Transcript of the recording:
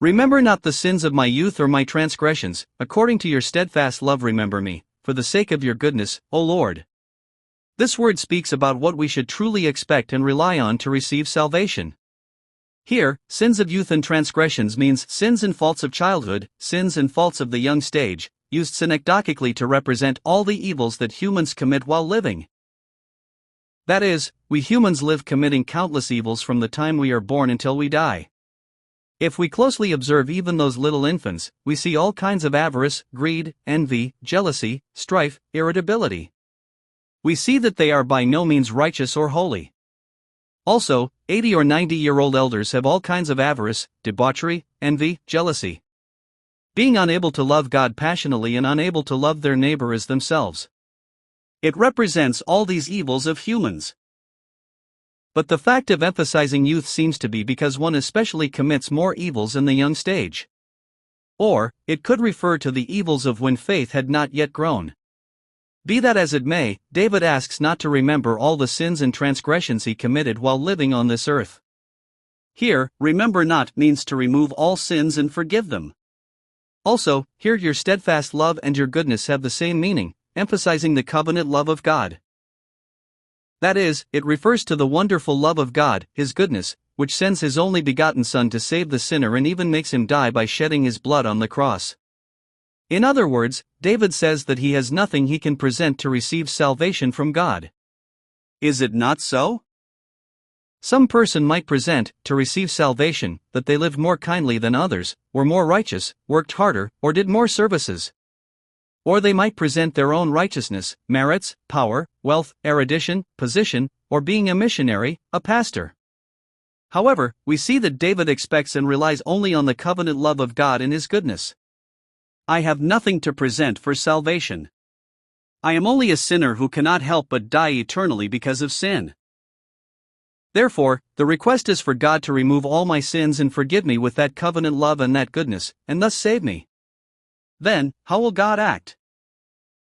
Remember not the sins of my youth or my transgressions, according to your steadfast love remember me, for the sake of your goodness, O Lord. This word speaks about what we should truly expect and rely on to receive salvation. Here, sins of youth and transgressions means sins and faults of childhood, sins and faults of the young stage, used synecdochically to represent all the evils that humans commit while living. That is, we humans live committing countless evils from the time we are born until we die. If we closely observe even those little infants, we see all kinds of avarice, greed, envy, jealousy, strife, irritability. We see that they are by no means righteous or holy. Also, 80 or 90-year-old elders have all kinds of avarice, debauchery, envy, jealousy. Being unable to love God passionately and unable to love their neighbor as themselves. It represents all these evils of humans. But the fact of emphasizing youth seems to be because one especially commits more evils in the young stage. Or, it could refer to the evils of when faith had not yet grown. Be that as it may, David asks not to remember all the sins and transgressions he committed while living on this earth. Here, remember not means to remove all sins and forgive them. Also, here your steadfast love and your goodness have the same meaning, emphasizing the covenant love of God. That is, it refers to the wonderful love of God, His goodness, which sends His only begotten Son to save the sinner and even makes Him die by shedding His blood on the cross. In other words, David says that he has nothing he can present to receive salvation from God. Is it not so? Some person might present, to receive salvation, that they lived more kindly than others, were more righteous, worked harder, or did more services. Or they might present their own righteousness, merits, power, wealth, erudition, position, or being a missionary, a pastor. However, we see that David expects and relies only on the covenant love of God and His goodness. I have nothing to present for salvation. I am only a sinner who cannot help but die eternally because of sin. Therefore, the request is for God to remove all my sins and forgive me with that covenant love and that goodness, and thus save me. Then, how will God act?